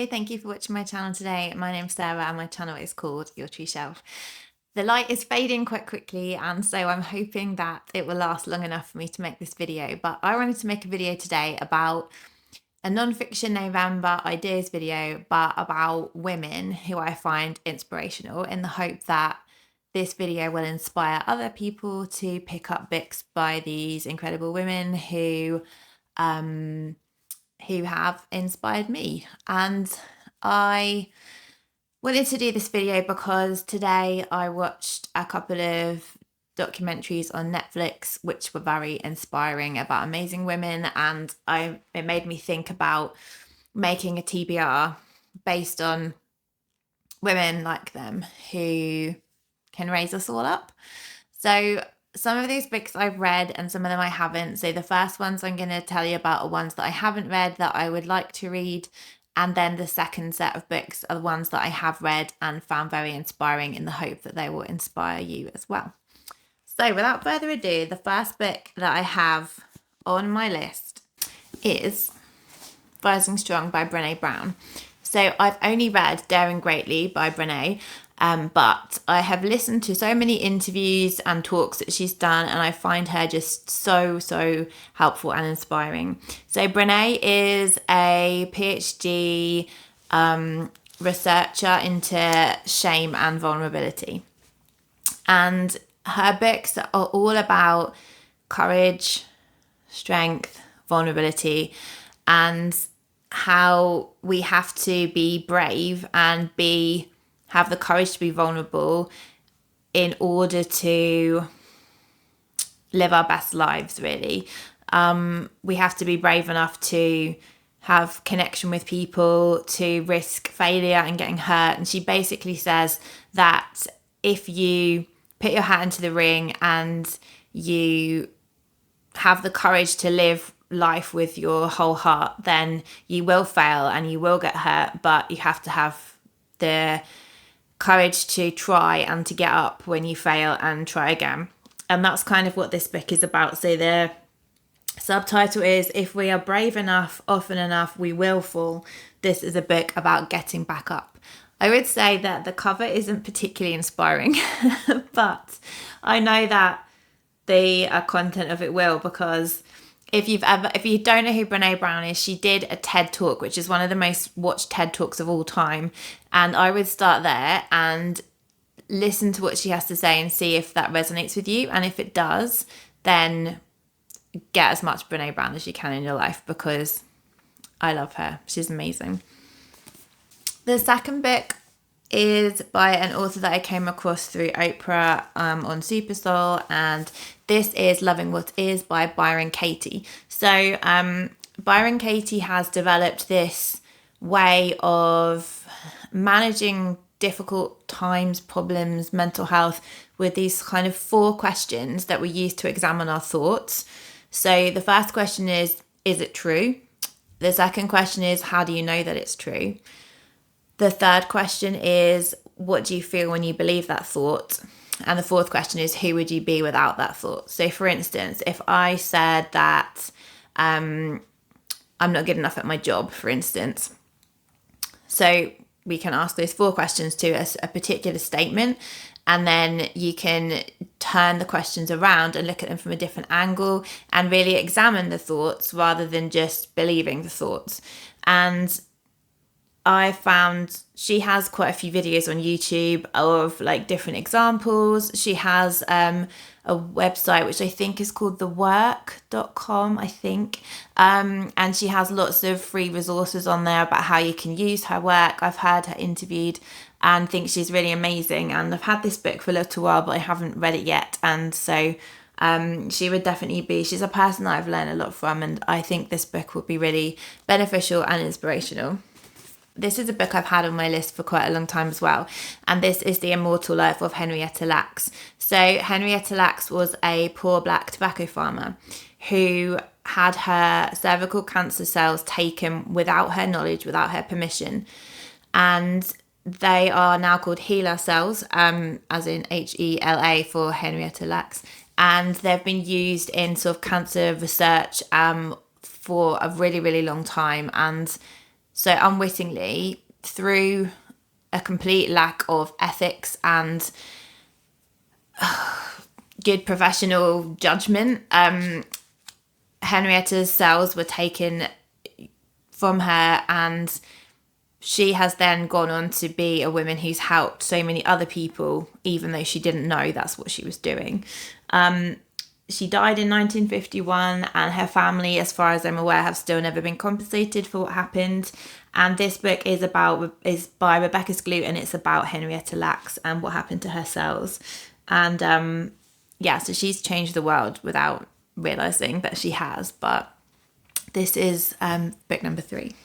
Hello, thank you for watching my channel today. My name's Sarah and my channel is called Your True Shelf. The light is fading quite quickly, and so I'm hoping that it will last long enough for me to make this video, but I wanted to make a video today about a non-fiction November ideas video, but about women who I find inspirational, in the hope that this video will inspire other people to pick up books by these incredible women who have inspired me. And I wanted to do this video because today I watched a couple of documentaries on Netflix which were very inspiring about amazing women, and it made me think about making a TBR based on women like them who can raise us all up. So some of these books I've read and some of them I haven't. So the first ones I'm going to tell you about are ones that I haven't read that I would like to read. And then the second set of books are the ones that I have read and found very inspiring, in the hope that they will inspire you as well. So without further ado, the first book that I have on my list is Rising Strong by Brene Brown. So I've only read Daring Greatly by Brene, but I have listened to so many interviews and talks that she's done, and I find her just so helpful and inspiring. So Brene is a PhD researcher into shame and vulnerability, and her books are all about courage, strength, vulnerability, and how we have to be brave and have the courage to be vulnerable in order to live our best lives, really. We have to be brave enough to have connection with people, to risk failure and getting hurt. And she basically says that if you put your hat into the ring and you have the courage to live life with your whole heart, then you will fail and you will get hurt, but you have to have the courage to try and to get up when you fail and try again. And that's kind of what this book is about. So the subtitle is If We Are Brave Enough, Often Enough, We Will Fall. This is a book about getting back up. I would say that the cover isn't particularly inspiring, but I know that the content of it will, because if you don't know who Brene Brown is, she did a TED Talk, which is one of the most watched TED Talks of all time. And I would start there and listen to what she has to say and see if that resonates with you. And if it does, then get as much Brene Brown as you can in your life, because I love her. She's amazing. The second book is by an author that I came across through Oprah on Super Soul, and this is Loving What Is by Byron Katie. So Byron Katie has developed this way of managing difficult times, problems, mental health, with these kind of 4 questions that we use to examine our thoughts. So the first question is it true? The second question is, how do you know that it's true? The third question is, what do you feel when you believe that thought? And the fourth question is, who would you be without that thought? So for instance, if I said that I'm not good enough at my job, for instance, so we can ask those 4 questions to a particular statement, and then you can turn the questions around and look at them from a different angle and really examine the thoughts rather than just believing the thoughts. And I found she has quite a few videos on YouTube of like different examples. She has a website which I think is called thework.com, I think. And she has lots of free resources on there about how you can use her work. I've heard her interviewed and think she's really amazing. And I've had this book for a little while, but I haven't read it yet. And so she would definitely be, she's a person that I've learned a lot from, and I think this book would be really beneficial and inspirational. This is a book I've had on my list for quite a long time as well, and this is The Immortal Life of Henrietta Lacks. So Henrietta Lacks was a poor black tobacco farmer who had her cervical cancer cells taken without her knowledge, without her permission, and they are now called HeLa cells, as in HeLa for Henrietta Lacks, and they've been used in sort of cancer research for a really long time, and So unwittingly, through a complete lack of ethics and good professional judgment, Henrietta's cells were taken from her, and she has then gone on to be a woman who's helped so many other people, even though she didn't know that's what she was doing. She died in 1951, and her family, as far as I'm aware, have still never been compensated for what happened. And this book is by Rebecca Skloot, and it's about Henrietta Lacks and what happened to her cells. And so she's changed the world without realising that she has. But this is book number 3.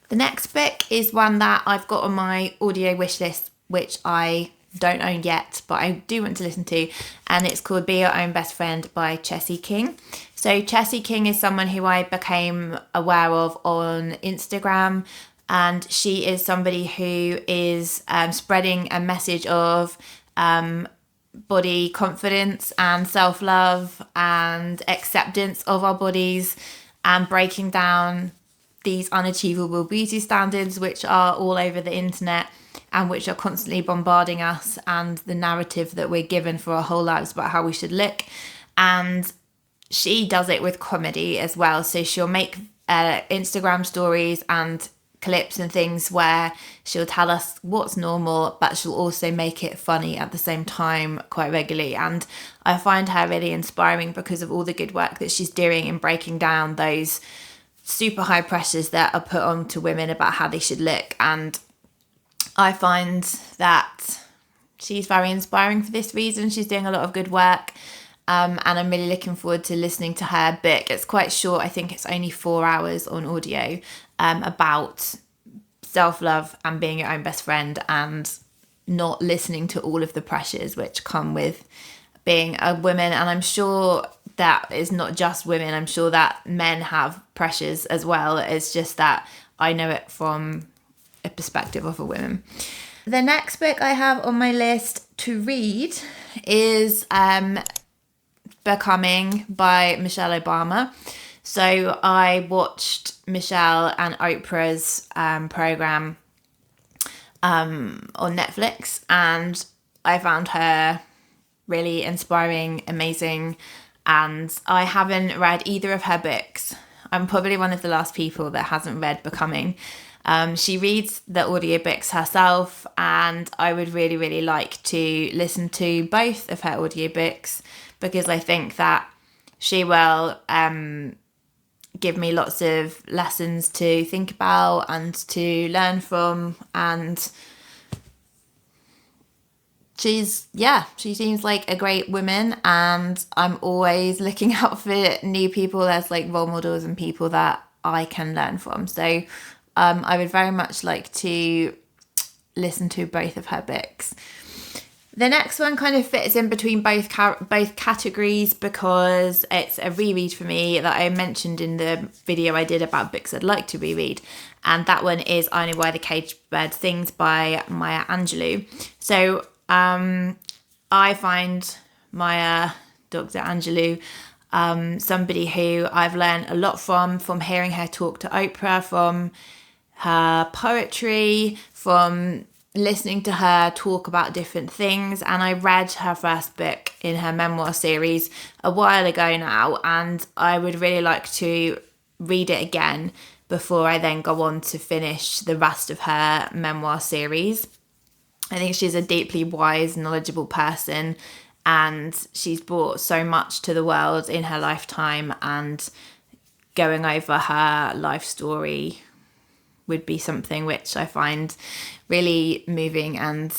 The next book is one that I've got on my audio wish list, which I don't own yet, but I do want to listen to, and it's called Be Your Own Best Friend by Chessie King. So Chessie King is someone who I became aware of on Instagram, and she is somebody who is spreading a message of body confidence and self-love and acceptance of our bodies, and breaking down these unachievable beauty standards which are all over the internet and which are constantly bombarding us, and the narrative that we're given for our whole lives about how we should look. And she does it with comedy as well. So she'll make Instagram stories and clips and things where she'll tell us what's normal, but she'll also make it funny at the same time quite regularly. And I find her really inspiring because of all the good work that she's doing in breaking down those super high pressures that are put on to women about how they should look. And I find that she's very inspiring for this reason. She's doing a lot of good work, and I'm really looking forward to listening to her book. It's quite short. I think it's only 4 hours on audio, about self-love and being your own best friend, and not listening to all of the pressures which come with being a woman. And I'm sure that is not just women. I'm sure that men have pressures as well. It's just that I know it from a perspective of a woman. The next book I have on my list to read is Becoming by Michelle Obama. So I watched Michelle and Oprah's program on Netflix, and I found her really inspiring, amazing, and I haven't read either of her books. I'm probably one of the last people that hasn't read Becoming. She reads the audiobooks herself, and I would really, really like to listen to both of her audiobooks, because I think that she will give me lots of lessons to think about and to learn from. And she seems like a great woman, and I'm always looking out for new people as like role models and people that I can learn from. So I would very much like to listen to both of her books. The next one kind of fits in between both categories, because it's a reread for me that I mentioned in the video I did about books I'd like to reread. And that one is I Know Why the Caged Bird Sings by Maya Angelou. So I find Dr. Angelou, somebody who I've learned a lot from hearing her talk to Oprah, from her poetry, from listening to her talk about different things. And I read her first book in her memoir series a while ago now, and I would really like to read it again before I then go on to finish the rest of her memoir series. I think she's a deeply wise, knowledgeable person, and she's brought so much to the world in her lifetime, and going over her life story would be something which I find really moving and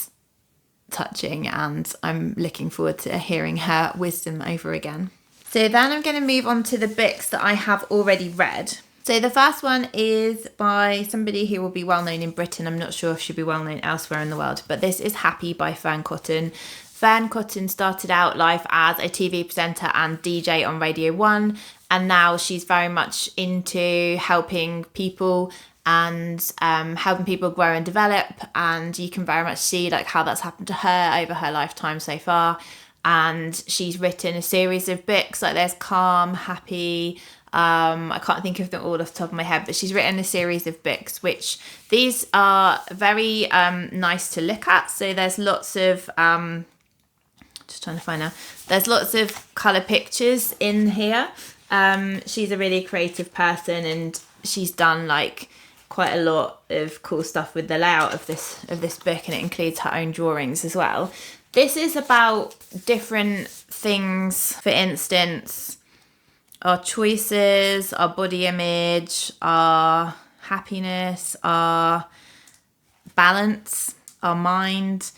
touching, and I'm looking forward to hearing her wisdom over again. So then I'm going to move on to the books that I have already read. So the first one is by somebody who will be well known in Britain. I'm not sure if she'll be well known elsewhere in the world, but this is Happy by Fearne Cotton. Fearne Cotton started out life as a TV presenter and DJ on Radio 1, and now she's very much into helping people and helping people grow and develop, and you can very much see like how that's happened to her over her lifetime so far. and she's written a series of books, like there's Calm, Happy, I can't think of them all off the top of my head, but she's written a series of books, which these are very nice to look at. So there's lots of just trying to find out, there's lots of colour pictures in here. She's a really creative person, and she's done like quite a lot of cool stuff with the layout of this book, and it includes her own drawings as well. This is about different things, for instance, our choices, our body image, our happiness, our balance, our mind,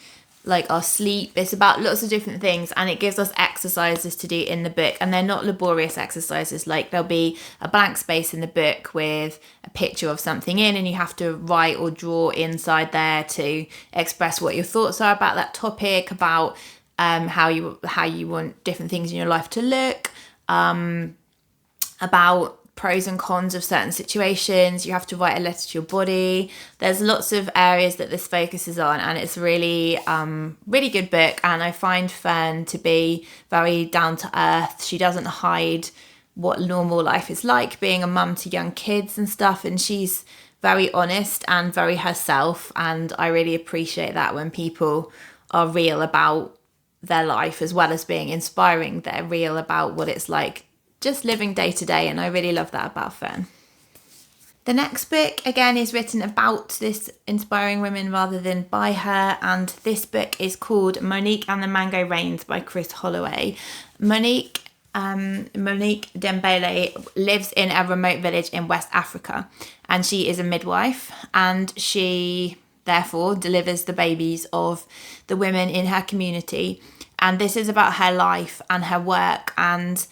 like our sleep. It's about lots of different things, and it gives us exercises to do in the book, and they're not laborious exercises. Like there'll be a blank space in the book with a picture of something in, and you have to write or draw inside there to express what your thoughts are about that topic, about how you want different things in your life to look, about pros and cons of certain situations. You have to write a letter to your body. There's lots of areas that this focuses on, and it's really really good book. And I find Fearne to be very down to earth. She doesn't hide what normal life is like, being a mum to young kids and stuff, and she's very honest and very herself, and I really appreciate that when people are real about their life as well as being inspiring. They're real about what it's like just living day to day, and I really love that about Fearne. The next book, again, is written about this inspiring women rather than by her, and this book is called Monique and the Mango Rains by Kris Holloway. Monique Dembele lives in a remote village in West Africa, and she is a midwife, and she therefore delivers the babies of the women in her community. And this is about her life and her work, and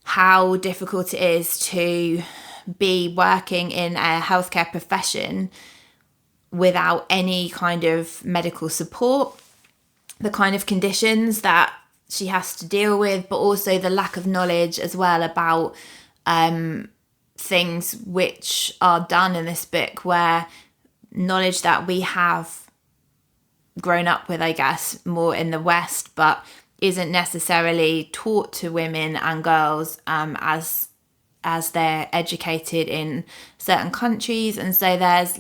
how difficult it is to be working in a healthcare profession without any kind of medical support, the kind of conditions that she has to deal with, but also the lack of knowledge as well about things which are done in this book, where knowledge that we have grown up with, I guess, more in the West, but isn't necessarily taught to women and girls as they're educated in certain countries. And so there's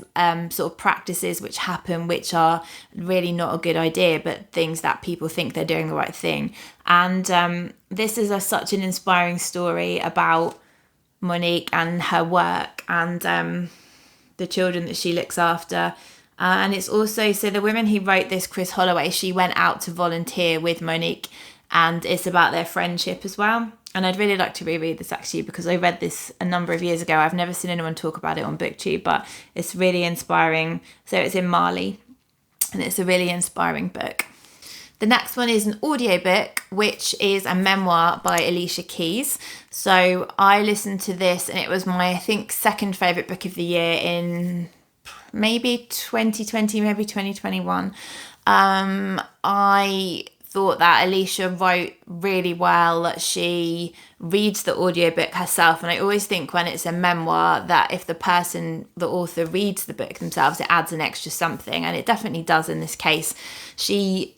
sort of practices which happen which are really not a good idea, but things that people think they're doing the right thing. And this is such an inspiring story about Monique and her work and the children that she looks after. And it's also, so the women who wrote this, Kris Holloway, she went out to volunteer with Monique, and it's about their friendship as well. And I'd really like to reread this actually, because I read this a number of years ago. I've never seen anyone talk about it on booktube, but it's really inspiring. So it's in Mali, and it's a really inspiring book. The next one is an audiobook, which is a memoir by Alicia Keys. So I listened to this, and it was my, I think, second favourite book of the year in maybe 2020, maybe 2021. I thought that Alicia wrote really well. She reads the audiobook herself, and I always think when it's a memoir that if the author reads the book themselves, it adds an extra something, and it definitely does in this case. She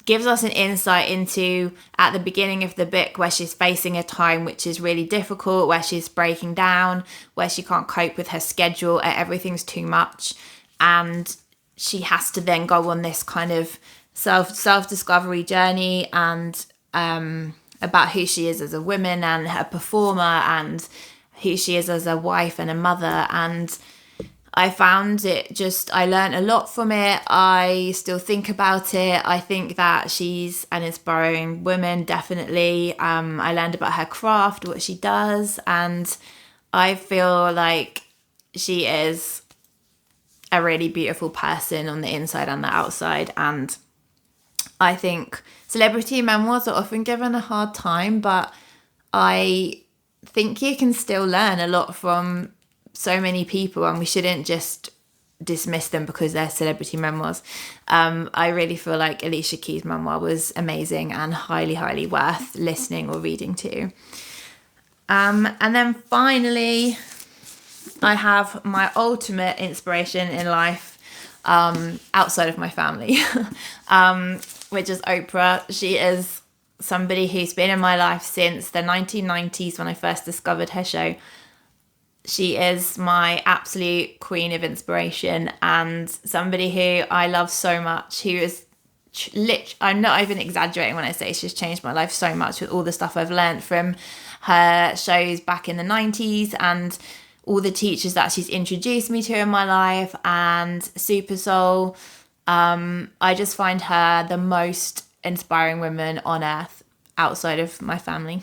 gives us an insight into, at the beginning of the book, where she's facing a time which is really difficult, where she's breaking down, where she can't cope with her schedule, everything's too much, and she has to then go on this kind of self-discovery journey, and about who she is as a woman and her performer, and who she is as a wife and a mother. And I found it I learned a lot from it. I still think about it. I think that she's an inspiring woman, definitely. I learned about her craft, what she does, and I feel like she is a really beautiful person on the inside and the outside. And I think celebrity memoirs are often given a hard time, but I think you can still learn a lot from so many people, and we shouldn't just dismiss them because they're celebrity memoirs. I really feel like Alicia Keys' memoir was amazing and highly, highly worth listening or reading to. And then finally, I have my ultimate inspiration in life, outside of my family, which is Oprah. She is somebody who's been in my life since the 1990s when I first discovered her show. She is my absolute queen of inspiration, and somebody who I love so much, who is I'm not even exaggerating when I say she's changed my life so much with all the stuff I've learned from her shows back in the 90s and all the teachers that she's introduced me to in my life, and Super Soul. I just find her the most inspiring woman on earth outside of my family.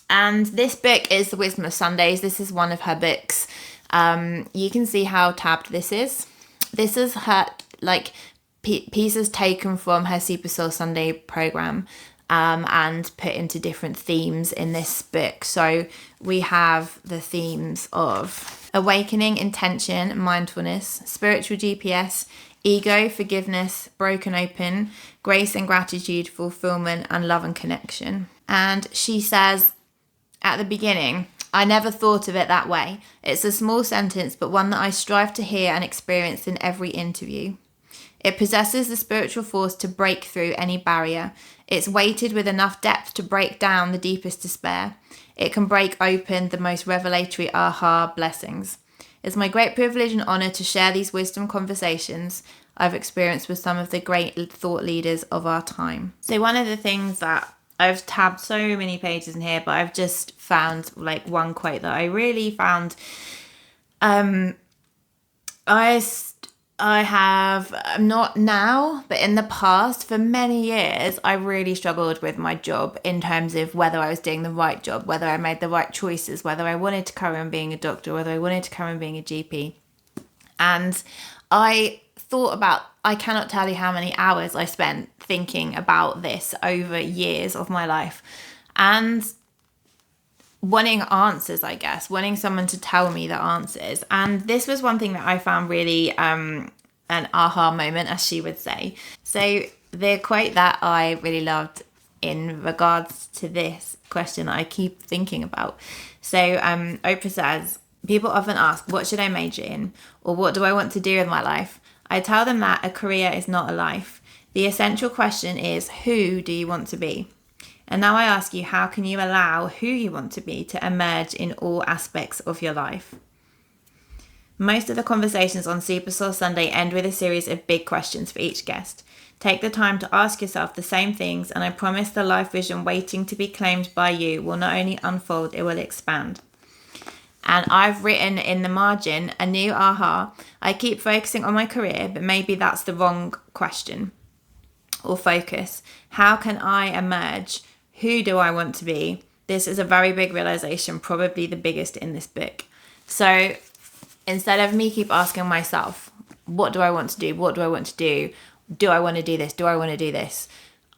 And this book is The Wisdom of Sundays. This is one of her books. You can see how tabbed this is. This is her, like, pieces taken from her Super Soul Sunday program and put into different themes in this book. So we have the themes of awakening, intention, mindfulness, spiritual GPS, ego, forgiveness, broken open, grace and gratitude, fulfillment, and love and connection. And she says at the beginning, I never thought of it that way. It's a small sentence, but one that I strive to hear and experience in every interview. It possesses the spiritual force to break through any barrier. It's weighted with enough depth to break down the deepest despair. It can break open the most revelatory aha blessings. It's my great privilege and honour to share these wisdom conversations I've experienced with some of the great thought leaders of our time. So one of the things that I've tabbed so many pages in here, but I've just found like one quote that I really found. I have, not now, but in the past, for many years, I really struggled with my job in terms of whether I was doing the right job, whether I made the right choices, whether I wanted to carry on being a doctor, whether I wanted to carry on being a GP. And I thought about, I cannot tell you how many hours I spent thinking about this over years of my life and wanting answers, I guess, wanting someone to tell me the answers. And this was one thing that I found really an aha moment, as she would say. So the quote that I really loved in regards to this question that I keep thinking about. So Oprah says, people often ask, what should I major in? Or what do I want to do with my life? I tell them that a career is not a life. The essential question is, who do you want to be? And now I ask you, how can you allow who you want to be to emerge in all aspects of your life? Most of the conversations on Super Soul Sunday end with a series of big questions for each guest. Take the time to ask yourself the same things, and I promise the life vision waiting to be claimed by you will not only unfold, it will expand. And I've written in the margin, a new aha. I keep focusing on my career, but maybe that's the wrong question or focus. How can I emerge? Who do I want to be? This is a very big realization, probably the biggest in this book. So instead of me keep asking myself, what do I want to do? What do I want to do? Do I want to do this? Do I want to do this?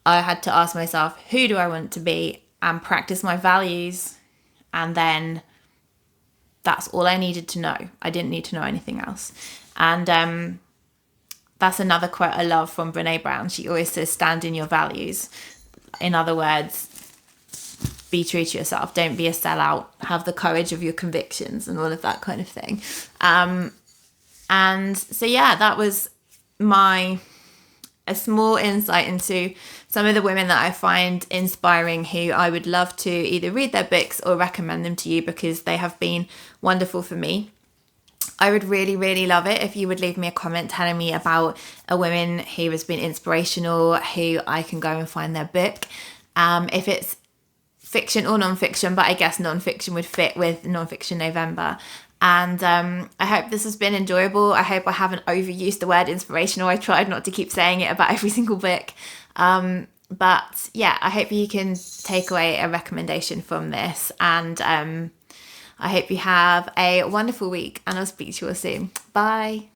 I had to ask myself, who do I want to be? And practice my values. And then that's all I needed to know. I didn't need to know anything else. And that's another quote I love from Brene Brown. She always says, stand in your values. In other words, be true to yourself. Don't be a sellout. Have the courage of your convictions and all of that kind of thing. And so, yeah, that was a small insight into some of the women that I find inspiring, who I would love to either read their books or recommend them to you because they have been wonderful for me. I would really, really love it if you would leave me a comment telling me about a woman who has been inspirational, who I can go and find their book. If it's fiction or non-fiction, but I guess non-fiction would fit with Non-Fiction November. And I hope this has been enjoyable. I hope I haven't overused the word inspirational. I tried not to keep saying it about every single book. But yeah, I hope you can take away a recommendation from this. And I hope you have a wonderful week, and I'll speak to you all soon. Bye.